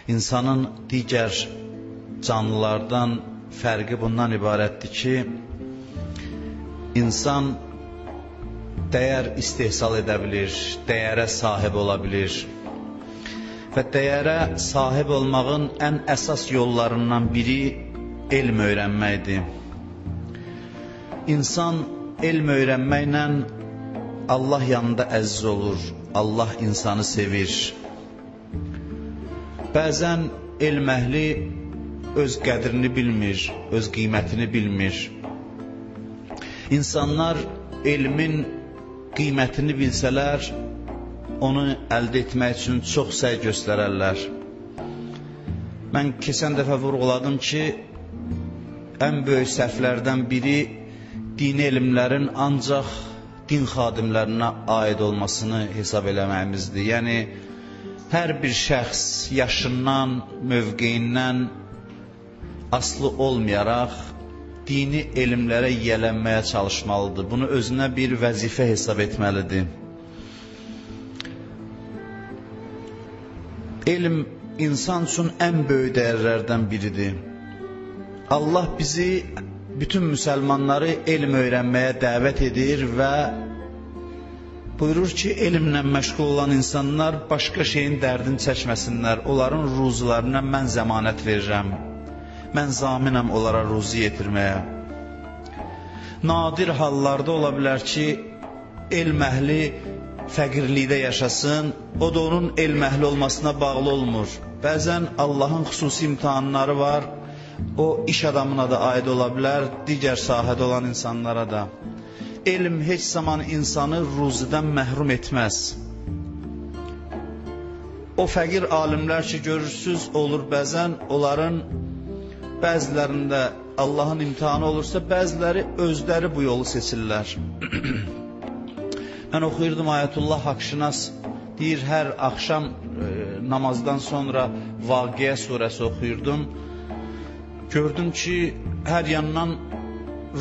İnsanın digər canlılardan fərqi bundan ibarətdir ki, insan dəyər istehsal edə bilir, dəyərə sahib ola bilir. Və dəyərə sahib olmağın ən əsas yollarından biri elm öyrənməkdir. İnsan elm öyrənməklə Allah yanında əziz olur, Allah insanı sevir. Bəzən elm əhli öz qədrini bilmir, öz qiymətini bilmir. İnsanlar elmin qiymətini bilsələr, onu əldə etmək üçün çox səy göstərərlər. Mən keçən dəfə vurğuladım ki, ən böyük səhvlərdən biri dini elmlərin ancaq din xadimlərinə aid olmasını hesab eləməyimizdir. Yəni, hər bir şəxs yaşından, mövqeyindən aslı olmayaraq dini elmlərə yiyələnməyə çalışmalıdır. Bunu özünə bir vəzifə hesab etməlidir. Elm insan üçün ən böyük dəyərlərdən biridir. Allah bizi, bütün müsəlmanları elm öyrənməyə dəvət edir və buyurur ki, elmlə məşğul olan insanlar başqa şeyin dərdini çəkməsinlər. Onların ruzularına mən zəmanət verirəm. Mən zaminəm onlara ruzu yetirməyə. Nadir hallarda ola bilər ki, elm əhli fəqirlikdə yaşasın, o da onun elm əhli olmasına bağlı olmur. Bəzən Allahın xüsusi imtihanları var, o iş adamına da aid ola bilər, digər sahədə olan insanlara da. Elm heç zaman insanı ruzidən məhrum etməz. O fəqir alimlər ki, görürsünüz, olur bəzən, onların bəzilərində Allahın imtihanı olursa, bəziləri özləri bu yolu seçirlər. Mən oxuyurdum, Ayətullah Haqşinas deyir, hər axşam namazdan sonra Vaqiə surəsi oxuyurdum. Gördüm ki, hər yandan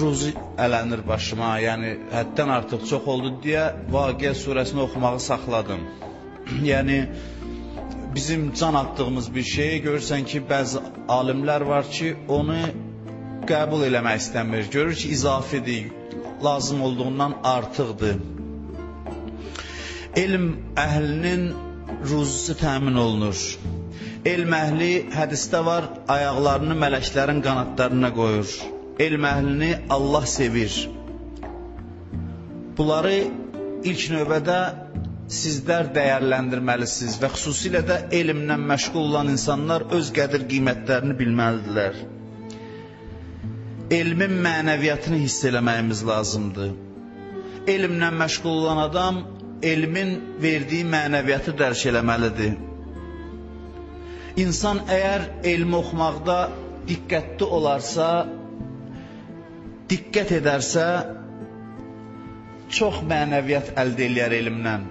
ruzi ələnir başıma, yəni həddən artıq çox oldu deyə Vaqiə surəsini oxumağı saxladım. Yəni, bizim can attığımız bir şeyi görürsən ki, bəzi alimlər var ki, onu qəbul eləmək istəmir. Görür ki, izafidir, lazım olduğundan artıqdır. Elm əhlinin ruzisi təmin olunur. Elm əhli, hədisdə var, ayaqlarını mələklərin qanadlarına qoyur. Elm əhlini Allah sevir. Bunları ilk növbədə sizlər dəyərləndirməlisiniz və xüsusilə də elmlə məşğul olan insanlar öz qədir qiymətlərini bilməlidirlər. Elmin mənəviyyatını hiss eləməyimiz lazımdır. Elmlə məşğul olan adam elmin verdiyi mənəviyyatı dərk eləməlidir. İnsan əgər elmi oxumaqda diqqətli olarsa, diqqət edərsə, çox mənəviyyat əldə eləyər elmdən.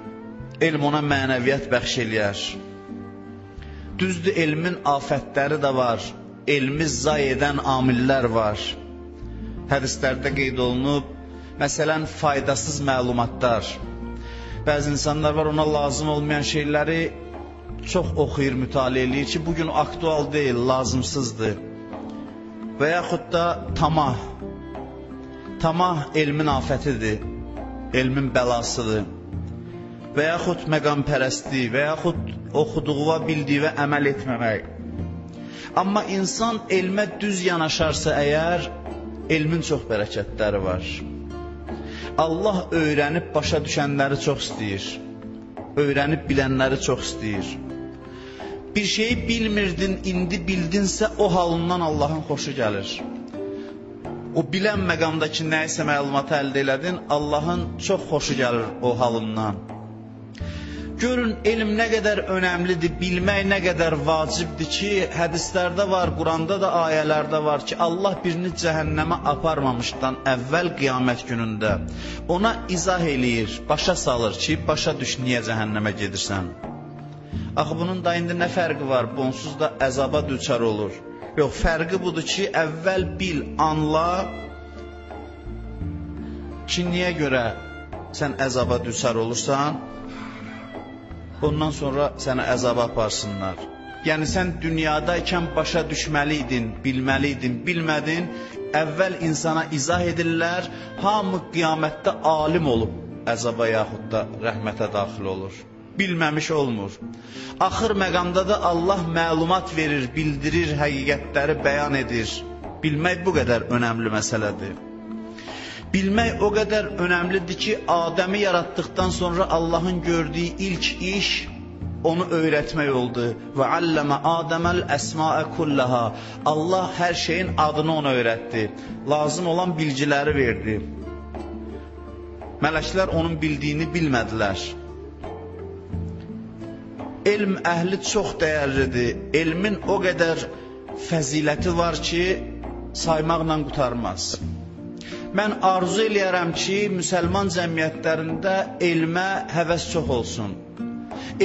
Elm ona mənəviyyat bəxş eləyər. Düzdür, elmin afətləri də var, elmi zay edən amillər var. Hədislərdə qeyd olunub, məsələn, faydasız məlumatlar. Bəzi insanlar var, ona lazım olmayan şeyləri çox oxuyur, mütaliə eləyir ki, bugün aktual deyil, lazımsızdır. Və yaxud da tamah. Tamah elmin afətidir, elmin bəlasıdır. Və yaxud məqampərəstlik, və yaxud oxuduğu və bildiyi və əməl etməmək. Amma insan elmə düz yanaşarsa əgər, elmin çox bərəkətləri var. Allah öyrənib başa düşənləri çox istəyir. Öyrənib bilənləri çox istəyir. Bir şeyi bilmirdin, indi bildinsə, o halından Allahın xoşu gəlir. O bilən məqamdakı nəyisə məlumatı əldə elədin, Allahın çox xoşu gəlir o halından. Görün, elm nə qədər önəmlidir, bilmək nə qədər vacibdir ki, hədislərdə var, Quranda da ayələrdə var ki, Allah birini cəhənnəmə aparmamışdan əvvəl qiyamət günündə ona izah eləyir, başa salır ki, başa düş, niyə cəhənnəmə gedirsən? Axı, bunun da indi nə fərqi var? Bu, onsuz da əzaba düçar olur. Yox, fərqi budur ki, əvvəl bil, anla ki, niyə görə sən əzaba düçar olursan, ondan sonra səni əzaba aparsınlar. Yəni sən dünyadaykən başa düşməliydin, bilməliydin, bilmədin. Əvvəl insana izah edirlər, hamı qiyamətdə alim olub əzaba yaxud da rəhmətə daxil olur. Bilməmiş olmur. Axır məqamda da Allah məlumat verir, bildirir, həqiqətləri bəyan edir. Bilmək bu qədər önəmli məsələdir. Bilmək o qədər önəmlidir ki, Adəmi yaratdıqdan sonra Allahın gördüyü ilk iş onu öyrətmək oldu. Və alləmə Adəməl əsmaə kullaha. Allah hər şeyin adını ona öyrətdi. Lazım olan bilgiləri verdi. Mələklər onun bildiyini bilmədilər. Elm əhli çox dəyərlidir. Elmin o qədər fəziləti var ki, saymaqla qurtarmaz. Mən arzu eləyərəm ki, müsəlman cəmiyyətlərində elmə həvəs çox olsun.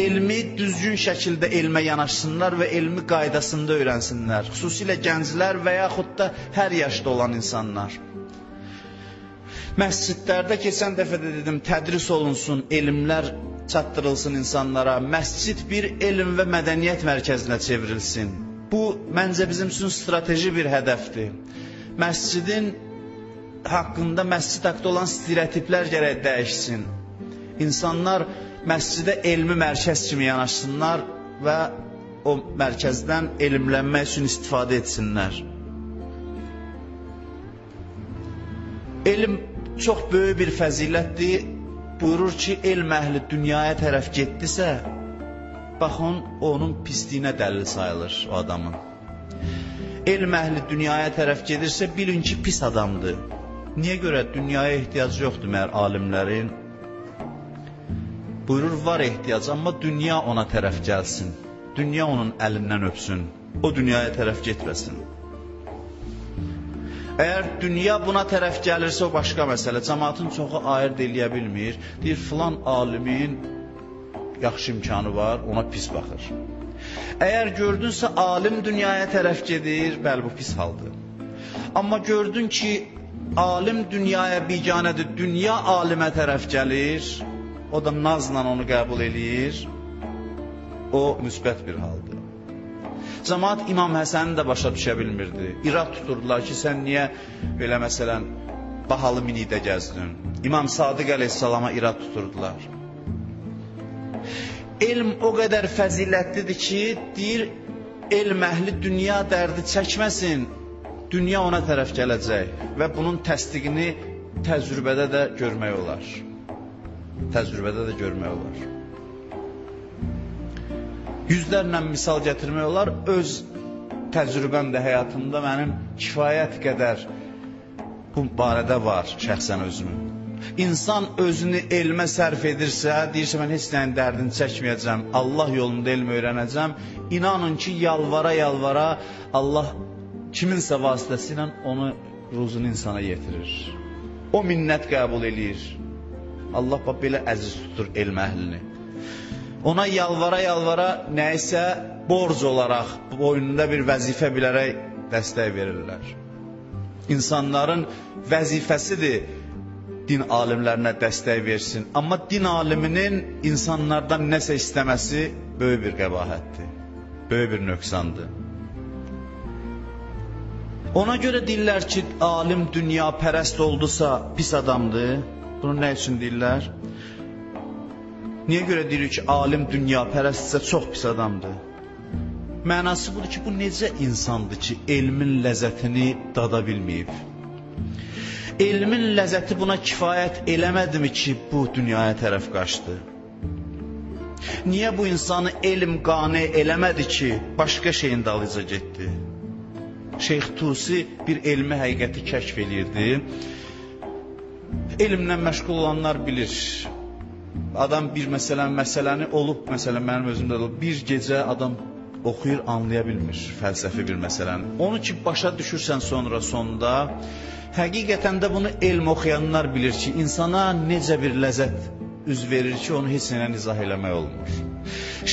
Elmi düzgün şəkildə elmə yanaşsınlar və elmi qaydasında öyrənsinlər. Xüsusilə gənclər və yaxud da hər yaşda olan insanlar. Məscidlərdə keçən dəfə də dedim, tədris olunsun, elmlər çatdırılsın insanlara. Məscid bir elm və mədəniyyət mərkəzinə çevrilsin. Bu, məncə bizim üçün strateji bir hədəfdir. Məscidin haqqında, məscid haqqında olan stereotiplər gərək dəyişsin. İnsanlar məscidə elmi mərkəz kimi yanaşsınlar və o mərkəzdən elmlənmək üçün istifadə etsinlər. Elm çox böyük bir fəzilətdir. Buyurur ki, elm əhli dünyaya tərəf getdisə, baxın, onun pisliyinə dəlil sayılır o adamın. Elm əhli dünyaya tərəf gedirsə, bilin ki, pis adamdır. Niyə görə? Dünyaya ehtiyac yoxdur məhər alimlərin. Buyurur, var ehtiyac, amma dünya ona tərəf gəlsin. Dünya onun əlindən öpsün. O dünyaya tərəf getməsin. Əgər dünya buna tərəf gəlirsə, o başqa məsələ. Cəmaatın çoxu ayırt eləyə bilmir. Deyir, filan alimin yaxşı imkanı var, ona pis baxır. Əgər gördünsə, alim dünyaya tərəf gedir, bəli, bu pis haldır. Amma gördün ki, alim dünyaya biganədir, dünya alimə tərəf gəlir, o da nazla onu qəbul eləyir, o müsbət bir haldır. Cəmaat İmam Həsəni də başa düşə bilmirdi. İrad tuturdular ki, sən niyə belə məsələn bahalı minikdə gəzdin? İmam Sadiq əleyhissalama irad tuturdular. Elm o qədər fəzilətlidir ki, deyir, elm əhli dünya dərdi çəkməsin, dünya ona tərəf gələcək və bunun təsdiqini təcrübədə də görmək olar. Təcrübədə də görmək olar. Yüzlərlə misal gətirmək olar. Öz təcrübəmdə, həyatımda mənim kifayət qədər bu barədə var şəxsən özümün. İnsan özünü elmə sərf edirsə, deyirsə, mən heç nəyin dərdini çəkməyəcəm, Allah yolunda elm öyrənəcəm, inanın ki, yalvara-yalvara Allah kiminsə vasitəsilə onu ruzunu insana yetirir. O minnət qəbul eləyir. Allah belə əziz tutur elm əhlini. Ona yalvara-yalvara nəyisə borc olaraq, boynunda bir vəzifə bilərək dəstək verirlər. İnsanların vəzifəsidir din alimlərinə dəstək versin. Amma din aliminin insanlardan nəsə istəməsi böyük bir qəbahətdir, böyük bir nöqsandır. Ona görə deyirlər ki, alim dünya pərəst oldusa pis adamdır. Bunu nə üçün deyirlər? Niyə görə deyirik ki, alim dünya pərəstsə çox pis adamdır? Mənası budur ki, bu necə insandır ki, elmin ləzzətini dada bilməyib? Elmin ləzzəti buna kifayət eləmədimi ki, bu dünyaya tərəf qaçdı? Niyə bu insanı elm qane eləmədi ki, başqa şeyin dalıyca getdi? Şeyx Tusi bir elmi həqiqəti kəşf eləyirdi. Elmlə məşğul olanlar bilir. Adam bir məsələni olub, məsələn mənim özümdə olub, bir gecə adam oxuyur, anlaya bilmir fəlsəfi bir məsələni. Onu ki, başa düşürsən sonda, həqiqətən də bunu elm oxuyanlar bilir ki, insana necə bir ləzzət üz verir ki, onu heç ilə izah eləmək olmur.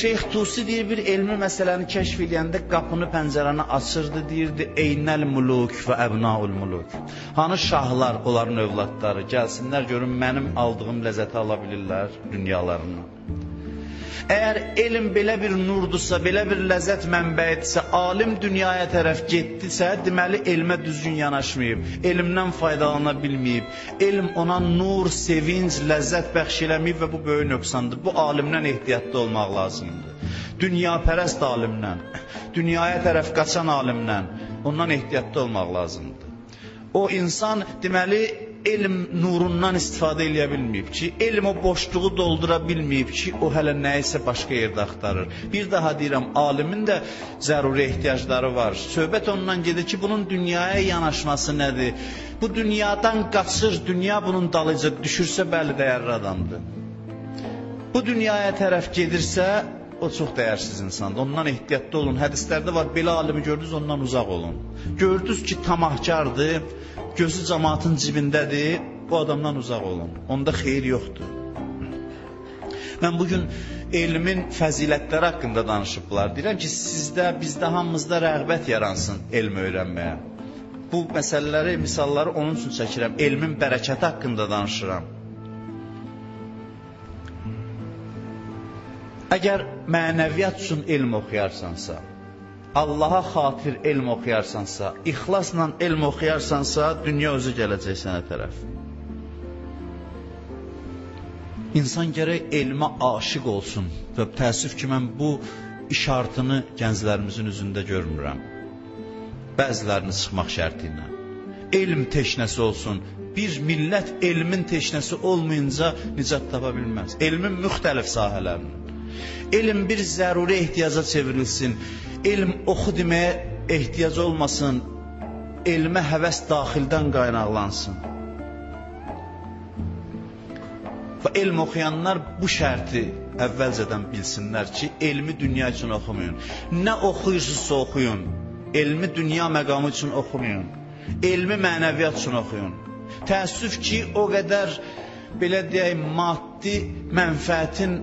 Şeyx Tusi deyir, bir elmi məsələni kəşf eləyəndə qapını, pəncərəni açırdı, deyirdi, Eynəl muluk və əbnaul muluk. Hanı şahlar, onların övladları, gəlsinlər, görün mənim aldığım ləzzəti ala bilirlər dünyalarından. Əgər elm belə bir nurdursa, belə bir ləzzət mənbəyidirsə, alim dünyaya tərəf getdisə, deməli elmə düzgün yanaşmayıb, elmdən faydalana bilməyib, elm ona nur, sevinc, ləzzət bəxş eləməyib və bu böyük nöqsandır. Bu alimdən ehtiyatlı olmaq lazımdır. Dünyapərəst alimdən, dünyaya tərəf qaçan alimdən, ondan ehtiyatlı olmaq lazımdır. O insan deməli elm nurundan istifadə eləyə bilməyib ki, elm o boşluğu doldura bilməyib ki, o hələ nəyisə başqa yerdə axtarır. Bir daha deyirəm, alimin də zəruri ehtiyacları var. Söhbət ondan gedir ki, bunun dünyaya yanaşması nədir? Bu dünyadan qaçır, dünya bunun dalıca düşürsə, bəli, dəyərli adamdır. Bu dünyaya tərəf gedirsə, o çox dəyərsiz insandır. Ondan ehtiyatlı olun. Hədislərdə var, belə alimi gördünüz, ondan uzaq olun. Gördünüz ki, tamahkardır, gözü cəmaatın cibindədir, bu adamdan uzaq olun. Onda xeyir yoxdur. Mən bugün elmin fəzilətləri haqqında danışıblar. Deyirəm ki, sizdə, bizdə, hamımızda rəğbət yaransın elm öyrənməyə. Bu məsələləri, misalları onun üçün çəkirəm. Elmin bərəkəti haqqında danışıram. Əgər mənəviyyat üçün elm oxuyarsansa, Allaha xatir elm oxuyarsansa, ixlasla elm oxuyarsansa, dünya özü gələcək sənə tərəf. İnsan gərək elmə aşiq olsun və təəssüf ki, mən bu işartını gənclərimizin üzündə görmürəm. Bəzilərini çıxmaq şərti ilə. Elm teşnəsi olsun. Bir millət elmin teşnəsi olmayınca nicat tapa bilməz. Elmin müxtəlif sahələrinin. Elm bir zəruri ehtiyaca çevrilsin. Elm oxu deməyə ehtiyac olmasın. Elmə həvəs daxildən qaynaqlansın. Və elm oxuyanlar bu şərti əvvəlcədən bilsinlər ki, elmi dünya üçün oxumayın. Nə oxuyursunuzsa oxuyun. Elmi dünya məqamı üçün oxumayın. Elmi mənəviyyat üçün oxuyun. Təəssüf ki, o qədər, belə deyək, maddi mənfəətin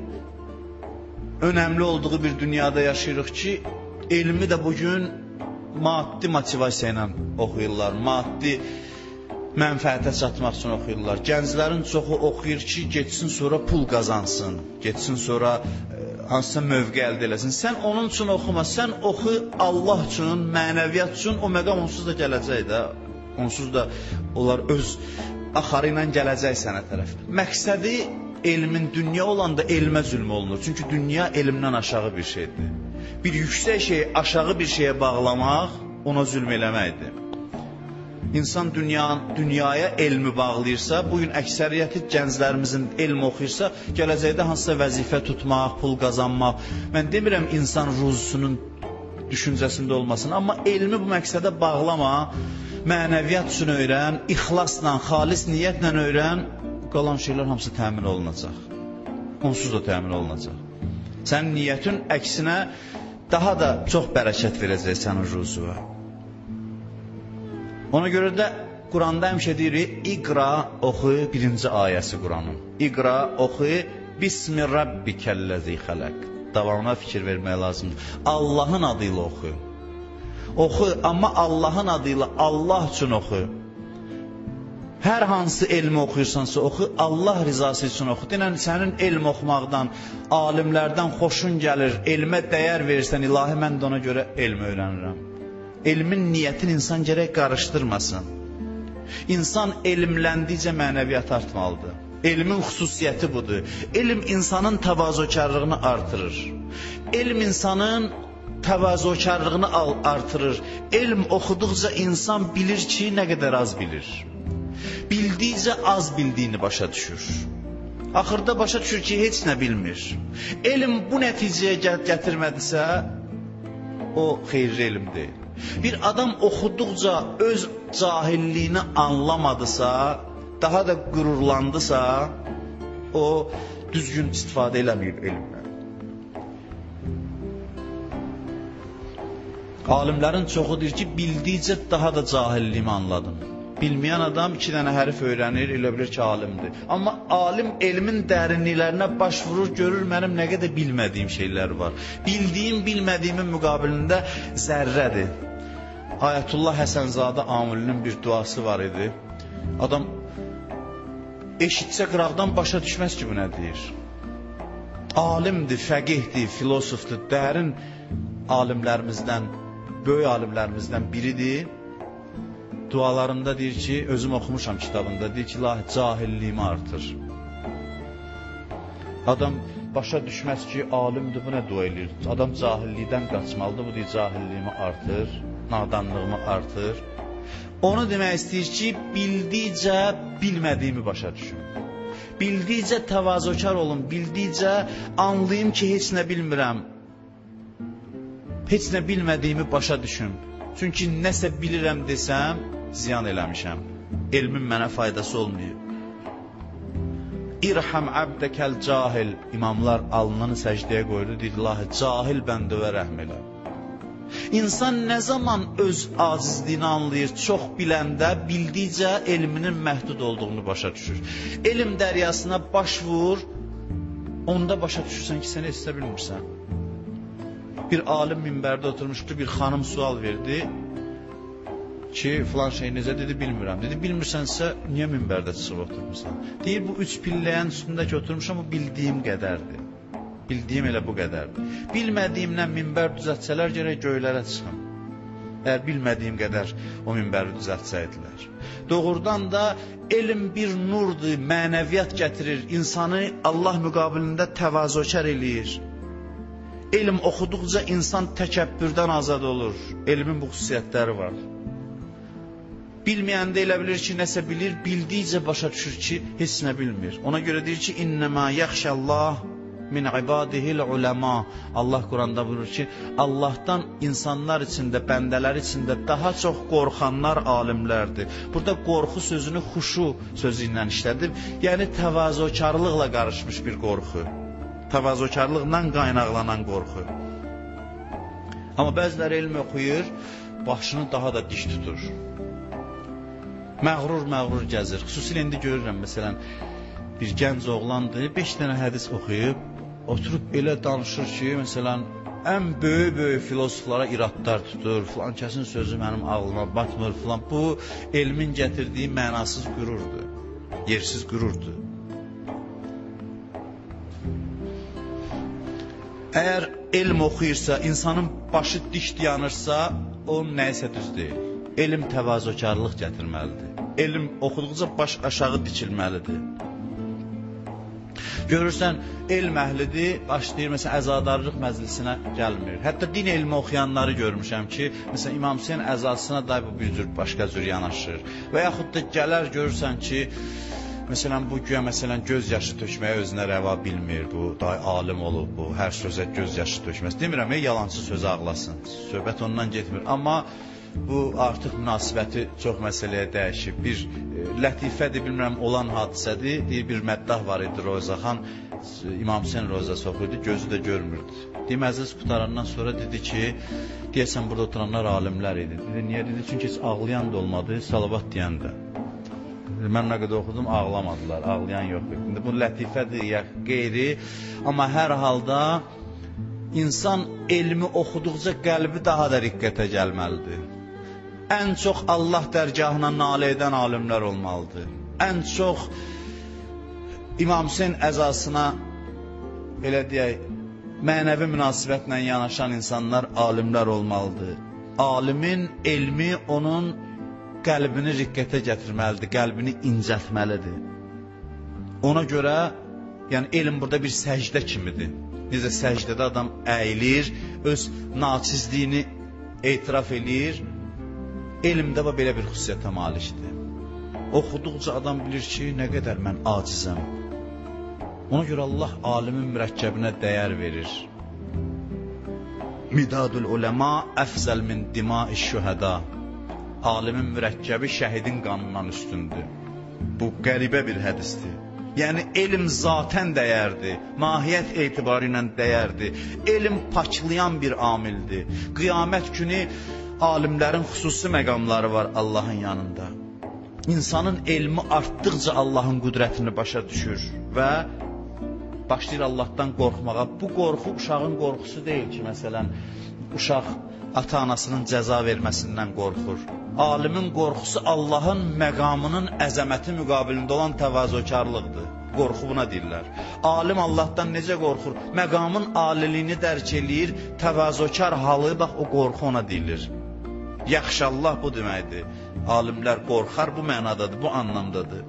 önəmli olduğu bir dünyada yaşayırıq ki, elmi də bugün maddi motivasiya ilə oxuyurlar, maddi mənfəətə çatmaq üçün oxuyurlar. Gənclərin çoxu oxuyur ki, getsin sonra pul qazansın, getsin sonra hansısa mövqe əldə eləsin. Sən onun üçün oxuma, sən oxu Allah üçün, mənəviyyat üçün, o məqam onsuz da gələcək də, onsuz da onlar öz axarı ilə gələcək sənə tərəf. Məqsədi elmin dünya olanda elmə zülm olunur. Çünki dünya elmdən aşağı bir şeydir. Bir yüksək şeyi aşağı bir şeyə bağlamaq, ona zülm eləməkdir. İnsan dünyaya elmi bağlayırsa, bugün əksəriyyəti gənclərimizin elm oxuyursa, gələcəkdə hansısa vəzifə tutmaq, pul qazanmaq. Mən demirəm insan ruzusunun düşüncəsində olmasın, amma elmi bu məqsədə bağlama, mənəviyyat üçün öyrən, ixlasla, xalis niyyətlə öyrən, qalan şeylər hamısı təmin olunacaq. Onsuz da təmin olunacaq. Sənin niyyətin əksinə daha da çox bərəkət verəcək sənin ruzuna. Ona görə də Quranda həmişə deyirik, İqra oxu, birinci ayəsi Quranın. İqra oxu, Bismi Rabbikəl-ləzi xələq. Davamına fikir vermək lazımdır. Allahın adıyla oxu. Oxu, amma Allahın adıyla, Allah üçün oxu. Hər hansı elmi oxuyursansa oxu, Allah rizası üçün oxu. Denən sənin elm oxumaqdan, alimlərdən xoşun gəlir, elmə dəyər verirsən, ilahi mən də ona görə elm öyrənirəm. Elmin niyyətini insan gərək qarışdırmasın. İnsan elmləndikcə mənəviyyat artmalıdır. Elmin xüsusiyyəti budur. Elm insanın təvazökarlığını artırır. Elm insanın təvazökarlığını artırır. Elm oxuduqca insan bilir ki, nə qədər az bilir. Bildikcə az bildiyini başa düşür. Axırda başa düşür ki, heç nə bilmir. Elm bu nəticəyə gətirmədisə, o xeyirli elm deyil. Bir adam oxuduqca öz cahilliyini anlamadısa, daha da qürurlandısa, o düzgün istifadə eləməyib elmdən. Alimlərin çoxu deyir ki, bildikcə daha da cahilliyimi anladım. Bilməyən adam 2 dənə hərf öyrənir, elə bilir ki, alimdir. Amma alim elmin dərinliklərinə baş vurur, görür mənim nə qədər bilmədiyim şeylər var. Bildiyim, bilmədiyimin müqabilində zərrədir. Ayətullah Həsənzadə Amilinin bir duası var idi. Adam eşitsə qıraqdan başa düşməz ki, bu nə deyir. alimdir, fəqihdir, filosofdur, dərin alimlərimizdən, böyük alimlərimizdən biridir. Dualarında deyir ki, özüm oxumuşam kitabında, deyir ki, ilahi cahilliyimi artır. Adam başa düşməz ki, alimdir, bu nə dua edir? Adam cahillikdən qaçmalıdır, bu deyir, cahilliyimi artır, nadanlığımı artır. Onu demək istəyir ki, bildikcə bilmədiyimi başa düşün. Bildikcə təvazökar olun, bildikcə anlayım ki, heç nə bilmirəm. Heç nə bilmədiyimi başa düşün. Çünki nəsə bilirəm desəm, ziyan eləmişəm. Elmin mənə faydası olmuyor. İrham abdəkəl cahil. İmamlar alnını səcdəyə qoydu, deyir, ilahi, cahil bəndəvə rəhm elə. İnsan nə zaman öz acizliyini anlayır, çox biləndə, bildikcə elminin məhdud olduğunu başa düşür. Elm dəryasına baş vur, onda başa düşürsən ki, sən heç də bilmirsən. Bir alim minbərdə oturmuşdu, bir xanım sual verdi ki, filan şey necə, dedi, bilmirəm. Dedi, bilmirsənsə, niyə minbərdə çıxıb oturmuşsan? Deyir, bu 3 pilləyin üstündəki oturmuşam, bu bildiyim qədərdir. Bildiyim elə bu qədərdir. Bilmədiyimlə minbər düzəltsələr, gərək göylərə çıxım. Əgər bilmədiyim qədər o minbəri düzəltsəydilər. Doğrudan da elm bir nurdur, mənəviyyat gətirir, insanı Allah müqabilində təvazökar eləyir. Elm oxuduqca insan təkəbbürdən azad olur. Elmin bu xüsusiyyətləri var. Bilməyəndə elə bilir ki, nəsə bilir, bildikcə başa düşür ki, heç nə bilmir. Ona görə deyir ki, İnnəmə yaxşəllah min ibadihil uləma. Allah Quranda buyurur ki, Allahdan insanlar içində, bəndələr içində daha çox qorxanlar alimlərdir. Burada qorxu sözünü xuşu sözü ilə işlədir. Yəni təvazökarlıqla qarışmış bir qorxu. Təvazökarlıqla qaynaqlanan qorxu. Amma bəziləri elm oxuyur, başını daha da diş tutur. Məğrur gəzir. Xüsusilə indi görürəm, məsələn, bir gənc oğlandır, 5 dənə hədis oxuyub, oturub elə danışır ki, məsələn, ən böyük filosoflara iradlar tutur, filan kəsin sözü mənim ağlıma batmır, filan. Bu, elmin gətirdiyi mənasız qürurdur, yersiz qürurdur. Əgər elm oxuyursa, insanın başı diş dayanırsa, o nəyəsə düz deyil. Elm təvazökarlıq gətirməlidir. Elm oxuduqca baş aşağı dikilməlidir. Görürsən, elm əhlidir, başlayır, məsələn, əzadarlıq məclisinə gəlmir. Hətta din elmi oxuyanları görmüşəm ki, məsələn, İmam Hüseyin əzasına da bu bir cür, başqa cür yanaşır. Və yaxud da gələr, görürsən ki, məsələn, bu güya, məsələn, göz yaşı tökməyə özünə rəva bilmir, bu, daha alim olub, bu, hər sözə göz yaşı tökməz. Demirəm, yalancı sözü ağlasın, söhbət ondan getmir. Amma bu artıq münasibəti çox məsələyə dəyişib. Bir lətifədir, bilmirəm, olan hadisədir. Deyir, bir məddah var idi, Rozaxan, İmam Hüseyin rozası oxuydu, gözü də görmürdü. Deyir, məclis qutarandan sonra dedi ki, deyəsən, burada oturanlar alimlər idi. Dedi, niyə? Dedi, çünki heç ağlayan da olmadı, salavat deyən də. Mən nə qədər oxudum, ağlamadılar, ağlayan yox. İndi bu lətifədir, ya qeyri, amma hər halda insan elmi oxuduqca qəlbi daha da riqqətə gəlməlidir. Ən çox Allah dərgahına nalə edən alimlər olmalıdır. Ən çox İmam Hüseyin əzasına, belə deyək, mənəvi münasibətlə yanaşan insanlar alimlər olmalıdır. Alimin elmi onun qəlbini riqqətə gətirməlidir, qəlbini incətməlidir. Ona görə, yəni elm burada bir səcdə kimidir. Necə səcdədə adam əyilir, öz naçizliyini etiraf eləyir, elmdə belə bir xüsusiyyətə malikdir. Oxuduqca adam bilir ki, nə qədər mən acizəm. Ona görə Allah alimin mürəkkəbinə dəyər verir. Midadul uləma əfzəl min dimai şühəda. Alimin mürəkkəbi şəhidin qanından üstündür. Bu qəribə bir hədisdir. Yəni elm zatən dəyərdir, mahiyyət etibarı ilə dəyərdir. Elm paklayan bir amildir. Qiyamət günü alimlərin xüsusi məqamları var Allahın yanında. İnsanın elmi artdıqca Allahın qüdrətini başa düşür və başlayır Allahdan qorxmağa. Bu qorxu uşağın qorxusu deyil ki, məsələn, uşaq ata-anasının cəza verməsindən qorxur. Alimin qorxusu Allahın məqamının əzəməti müqabilində olan təvazökarlıqdır. Qorxu buna deyirlər. Alim Allahdan necə qorxur? Məqamın aliliyini dərk eləyir, təvazökar halı, bax o qorxu ona deyilir. Yaxşı Allah bu deməkdir. Alimlər qorxar, bu mənadadır, bu anlamdadır.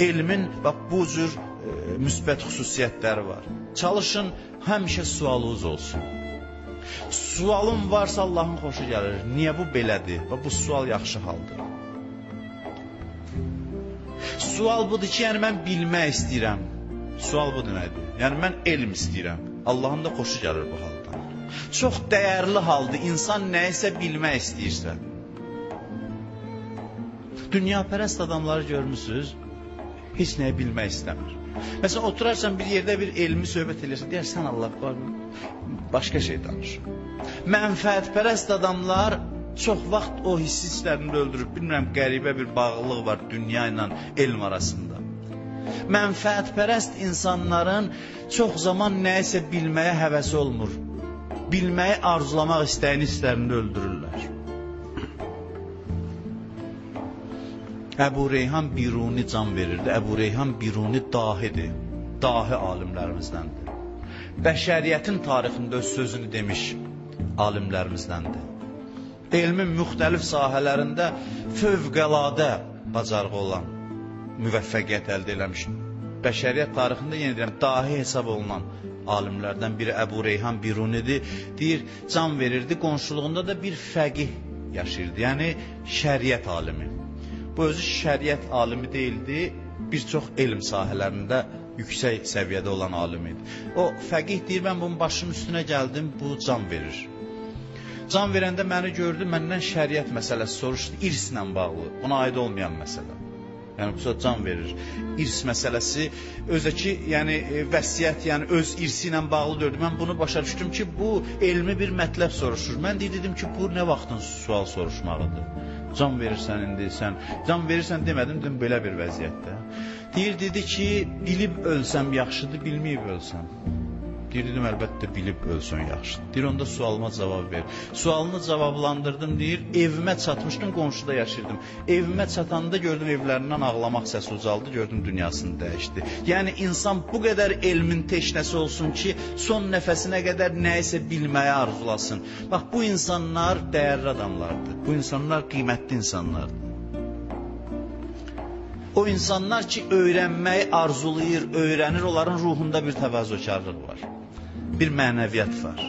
Elmin bax bu cür müsbət xüsusiyyətləri var. Çalışın, həmişə sualınız olsun. Sualın varsa Allahın xoşu gəlir. Niyə bu belədir? Bax bu sual yaxşı haldır. Sual budur ki, yəni mən bilmək istəyirəm. Sual bu deməkdir. Yəni mən elm istəyirəm. Allahın da xoşu gəlir bu haldan. Çox dəyərli haldır. İnsan nəyisə bilmək istəyirsə. Dünyapərəst adamları görmüsünüz, heç nəyi bilmək istəmir. Məsələn, oturarsan bir yerdə bir elmi söhbət edirsən, deyərsən Allah var, başqa şey danışır. Mənfəətpərəst adamlar çox vaxt o hissi hisslərini öldürüb, bilmirəm, qəribə bir bağlılıq var dünya ilə elm arasında. Mənfəətpərəst insanların çox zaman nəyisə bilməyə həvəsi olmur. Bilməyi arzulamaq istəyini hisslərini öldürürlər. Əbu Reyhan Biruni can verirdi. Əbu Reyhan Biruni dahidir. Dahi alimlərimizdəndir. Bəşəriyyətin tarixində öz sözünü demiş alimlərimizdəndir. Elmin müxtəlif sahələrində fövqəladə bacarığı olan, müvəffəqiyyət əldə eləmiş. Bəşəriyyət tarixində yenə deyirəm, dahi hesab olunan alimlərdən biri Əbu Reyhan Birunidir. Deyir, can verirdi, qonşuluğunda da bir fəqih yaşayırdı, yəni şəriət alimi. Bu özü şəriət alimi deyildi, bir çox elm sahələrində yüksək səviyyədə olan alim idi. O fəqih deyir, mən bunun başının üstünə gəldim, bu can verir. Can verəndə məni gördü, məndən şəriət məsələsi soruşdu, irslə bağlı, ona aid olmayan məsələ. Yəni bu can verir. İrs məsələsi özdəki, yəni vəsiyyət, yəni öz irsi ilə bağlı gördüm. Mən bunu başa düşdüm ki, bu elmi bir mətləb soruşur. Mən dedim ki, bu nə vaxtın sual soruşmağıdır? Can verirsən indi sən, can verirsən demədim, dedim belə bir vəziyyətdə. Dedi ki, bilib ölsəm yaxşıdır, bilməyib ölsəm. Dedim, əlbəttə bilib ölsən yaxşıdır. Deyir, onda sualıma cavab ver. Sualını cavablandırdım, deyir, evimə çatmışdım, qonşuda yaşayırdım. Evimə çatanda gördüm, evlərindən ağlamaq səsi ucaldı, gördüm, dünyasını dəyişdi. Yəni, insan bu qədər elmin teşnəsi olsun ki, son nəfəsinə qədər nəyisə bilməyə arzulasın. Bax, bu insanlar dəyərli adamlardır. Bu insanlar qiymətli insanlardır. O insanlar ki, öyrənməyi arzulayır, öyrənir, onların ruhunda bir təvazökarlıq var. Bir mənəviyyət var.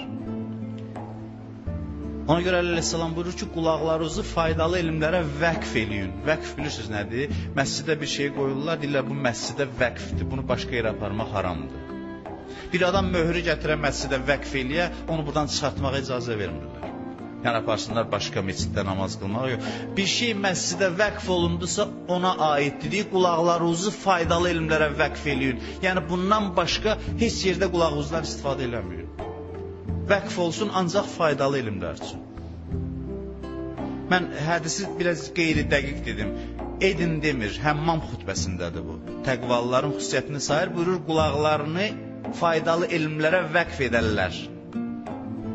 Ona görə Əleyhisselam buyurur ki, qulaqlarınızı faydalı elmlərə vəqf eləyin. Vəqf bilirsiniz nədir? Məscidə bir şey qoyurlar, deyirlər bu məscidə vəqfdir, bunu başqa yerə aparmaq haramdır. Bir adam möhrü gətirə məscidə vəqf eləyə, onu buradan çıxartmağa icazə vermirlər. Yəni aparsınlar başqa məsciddə namaz qılmağa yox. Bir şey məscidə vəqf olundusa ona aiddir. Deyir, qulaqlarınızı faydalı elmlərə vəqf eləyin. Yəni bundan başqa heç yerdə qulağınızdan istifadə eləməyin. Vəqf olsun ancaq faydalı elmlər üçün. Mən hədisi biraz qeyri-dəqiq dedim. Edin demir, Həmmam xutbəsindədir bu. Təqvalıların xüsusiyyətini sayır, buyurur, qulaqlarını faydalı elmlərə vəqf edərlər.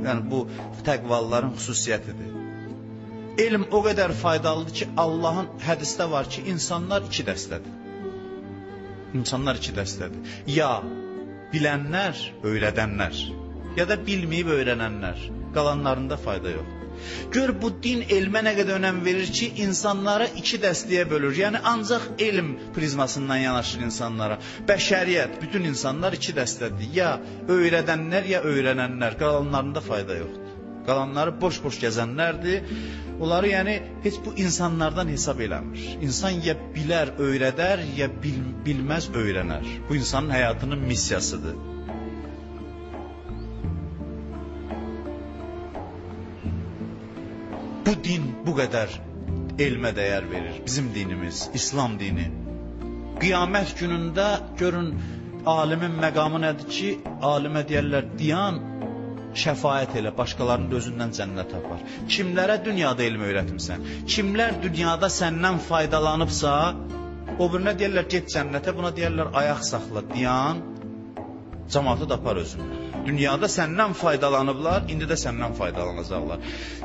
Yəni bu təqvalıların xüsusiyyətidir. Elm o qədər faydalıdır ki, Allahın hədisdə var ki, insanlar iki dəstədir. İnsanlar iki dəstədir. Ya bilənlər, öyrədənlər, ya da bilməyib öyrənənlər. Qalanlarında fayda yoxdur. Gör bu din elmə nə qədər önəm verir ki, insanları iki dəstəyə bölür. Yəni ancaq elm prizmasından yanaşır insanlara. Bəşəriyyət, bütün insanlar iki dəstədir. Ya öyrədənlər, ya öyrənənlər. Qalanlarında fayda yoxdur. Qalanları boş-boş gəzənlərdir. Onları yəni heç bu insanlardan hesab eləmir. İnsan ya bilər, öyrədər, ya bilməz, öyrənər. Bu insanın həyatının missiyasıdır. Bu din bu qədər elmə dəyər verir. Bizim dinimiz, İslam dini. Qiyamət günündə görün, alimin məqamı nədir ki, alimə deyərlər, diyan şəfaət elə, başqalarının özündən cənnət tapar. Kimlərə dünyada elm öyrətmirsən? Kimlər dünyada səndən faydalanıbsa, o birinə deyərlər, get cənnətə, buna deyərlər, ayaq saxla, diyan cəmaatı tapar özündən. Dünyada səndən faydalanıblar, indi də səndən faydalanacaqlar.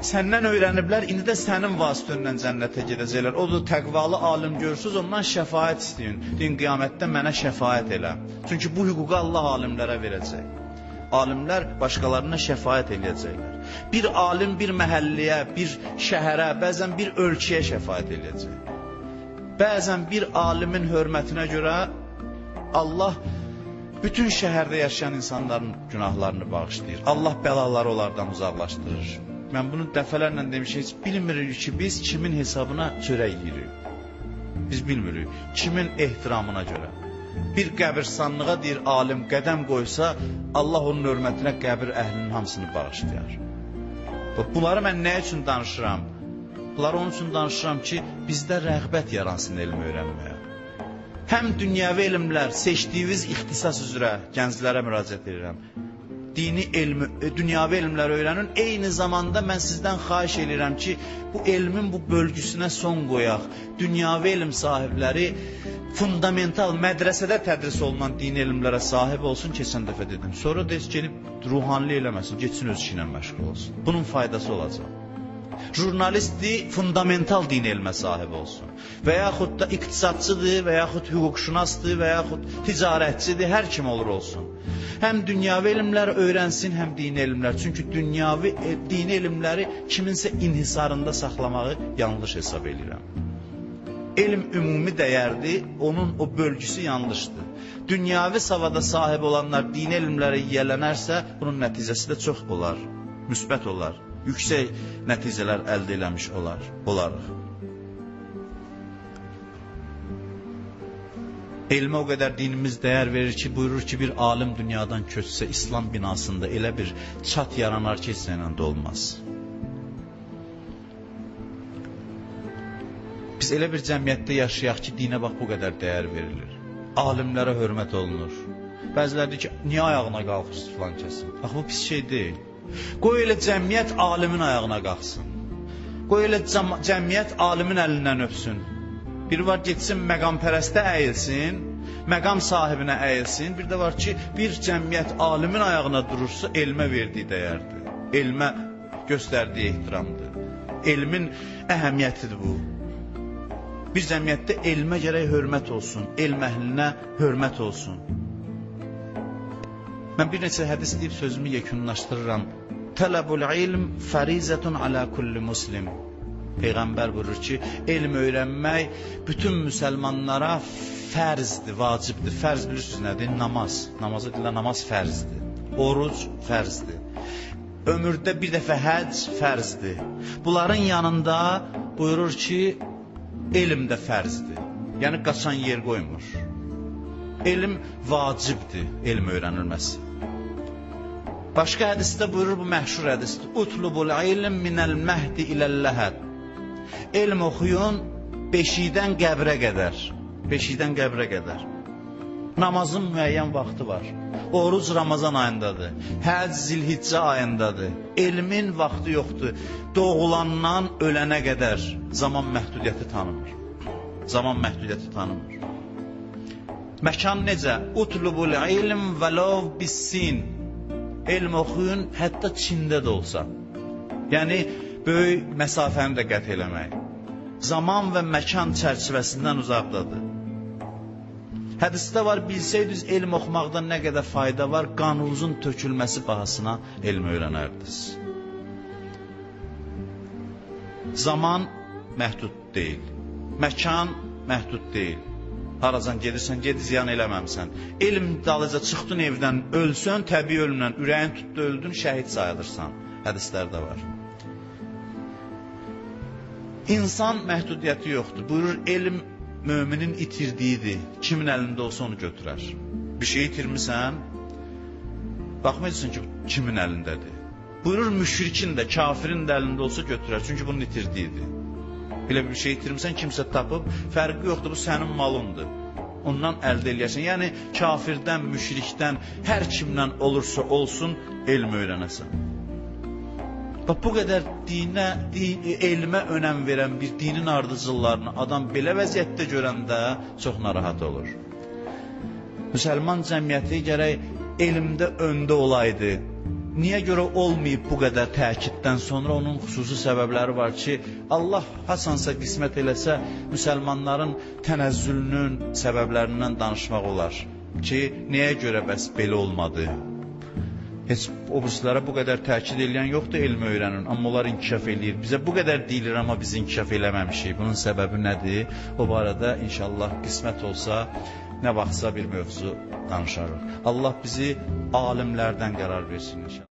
Səndən öyrəniblər, indi də sənin vasitənlə cənnətə gedəcəklər. O da təqvalı alim görürsünüz, ondan şəfaət istəyin. Din qiyamətdə mənə şəfaət elə. Çünki bu hüququ Allah alimlərə verəcək. Alimlər başqalarına şəfaət eləyəcəklər. Bir alim bir məhəlləyə, bir şəhərə, bəzən bir ölkəyə şəfaət eləyəcək. Bəzən bir alimin hörmətinə görə Allah bütün şəhərdə yaşayan insanların günahlarını bağışlayır. Allah bəlaları onlardan uzaqlaşdırır. Mən bunu dəfələrlə demişəm, heç bilmirik ki, biz kimin hesabına çörək yeyirik. Biz bilmirik, kimin ehtiramına görə. Bir qəbirstanlığa deyir, alim qədəm qoysa, Allah onun hörmətinə qəbir əhlinin hamısını bağışlayar. Bunları mən nə üçün danışıram? Bunları onun üçün danışıram ki, bizdə rəğbət yaransın elm öyrənməyə. Həm dünyəvi elmlər, seçdiyiniz ixtisas üzrə gənclərə müraciət edirəm. Dini elmi, dünyəvi elmlər öyrənin. Eyni zamanda mən sizdən xahiş edirəm ki, bu elmin bu bölgüsünə son qoyaq. Dünyəvi elm sahibləri fundamental mədrəsədə tədris olunan dini elmlərə sahib olsun, keçən dəfə dedim. Sonra da gelib ruhanlı eləməsin, getsin öz işinə məşğul olsun. Bunun faydası olacaq. Jurnalistdir, fundamental din elmə sahib olsun. Və yaxud da iqtisadçıdır, və yaxud hüquqşünasdır, və yaxud ticarətçidir, hər kim olur olsun. Həm dünyəvi elmlər öyrənsin, həm dini elmlər. Çünki dünyəvi dini elmləri kiminsə inhisarında saxlamağı yanlış hesab edirəm. Elm ümumi dəyərdir, onun o bölgüsü yanlışdır. Dünyəvi savada sahib olanlar dini elmlərə yiyələnərsə, bunun nəticəsi də çox olar, müsbət olar. Yüksək nəticələr əldə eləmiş olarıq. Elmə o qədər dinimiz dəyər verir ki, buyurur ki, bir alim dünyadan köçsə, İslam binasında elə bir çat yaranar ki, heç ilə də olmaz. Biz elə bir cəmiyyətdə yaşayaq ki, dinə bax bu qədər dəyər verilir. Alimlərə hörmət olunur. Bəziləri deyir ki, niyə ayağına qalxırsın filan kəsin? Bax, bu pis şey deyil. Qoy elə cəmiyyət alimin ayağına qalxsın. Qoy elə cəmiyyət alimin əlindən öpsün. Biri var getsin məqampərəstə əyilsin, məqam sahibinə əyilsin. Bir də var ki, bir cəmiyyət alimin ayağına durursa elmə verdiyi dəyərdir. Elmə göstərdiyi ehtiramdır. Elmin əhəmiyyətidir bu. Bir cəmiyyətdə elmə gərək hörmət olsun, elm əhlinə hörmət olsun. Mən bir neçə hədis deyib sözümü yekunlaşdırıram. Tələbul ilm fərizətun alə kulli muslim. Peyğəmbər buyurur ki, elm öyrənmək bütün müsəlmanlara fərzdir, vacibdir. Fərz bilirsiniz nədir? Namaz. Namaza deyirlər, namaz fərzdir. Oruc fərzdir. Ömürdə bir dəfə həcc fərzdir. Bunların yanında buyurur ki, elm də fərzdir. Yəni qaçan yer qoymur. Elm vacibdir, elm öyrənilməsi. Başqa hədisdə buyurur, bu məşhur hədisdir. Utlubul ilm minəl məhdi iləl ləhəd. Elm oxuyun beşikdən qəbrə qədər. Beşikdən qəbrə qədər. Namazın müəyyən vaxtı var. Oruc Ramazan ayındadır. Həcc Zilhiccə ayındadır. Elmin vaxtı yoxdur. Doğulandan ölənə qədər zaman məhdudiyyəti tanımır. Zaman məhdudiyyəti tanımır. Məkan necə? Utlubul ilm vələv bissin. Elm oxuyun, hətta Çində də olsa. Yəni, böyük məsafəni də qət eləmək. Zaman və məkan çərçivəsindən uzaqdadır. Hədisdə var, bilsəydiniz elm oxumaqdan nə qədər fayda var, qanunuzun tökülməsi bahasına elm öyrənərdiniz. Zaman məhdud deyil. Məkan məhdud deyil. Haracan gedirsən, ged ziyan eləməmsən. Elm dalıca çıxdın evdən, ölsən, təbii ölümlə, ürəyin tutdu, öldün, şəhid sayılırsan. Hədislərdə var. İnsan məhdudiyyəti yoxdur. Buyurur, elm müminin itirdiyidir. Kimin əlində olsa onu götürər. Bir şey itirmirsən, baxmayacaqsın ki, kimin əlindədir. Buyurur, müşrikin də, kafirin də əlində olsa götürər. Çünki bunun itirdiyidir. Belə bir şey itirmirsən, kimsə tapıb, fərqi yoxdur, bu sənin malındır. Ondan əldə eləyərsən. Yəni, kafirdən, müşrikdən, hər kimdən olursa olsun, elm öyrənəsən. Bax, bu qədər dinə, elmə önəm verən bir dinin ardıcıllarını adam belə vəziyyətdə görəndə çox narahat olur. Müsəlman cəmiyyəti gərək elmdə öndə olaydı? Niyə görə olmayıb bu qədər təkiddən sonra? Onun xüsusi səbəbləri var ki, Allah hasansa qismət eləsə, müsəlmanların tənəzzülünün səbəblərindən danışmaq olar ki, niyə görə bəs belə olmadı? Heç o birislərə bu qədər təkid eləyən yoxdur, elmi öyrənin, amma onlar inkişaf eləyir. Bizə bu qədər deyilir, amma biz inkişaf eləməmişik. Bunun səbəbi nədir? O barədə inşallah qismət olsa, nə vaxtsa bir mövzu danışarıq. Allah bizi alimlərdən qərar versin inşallah.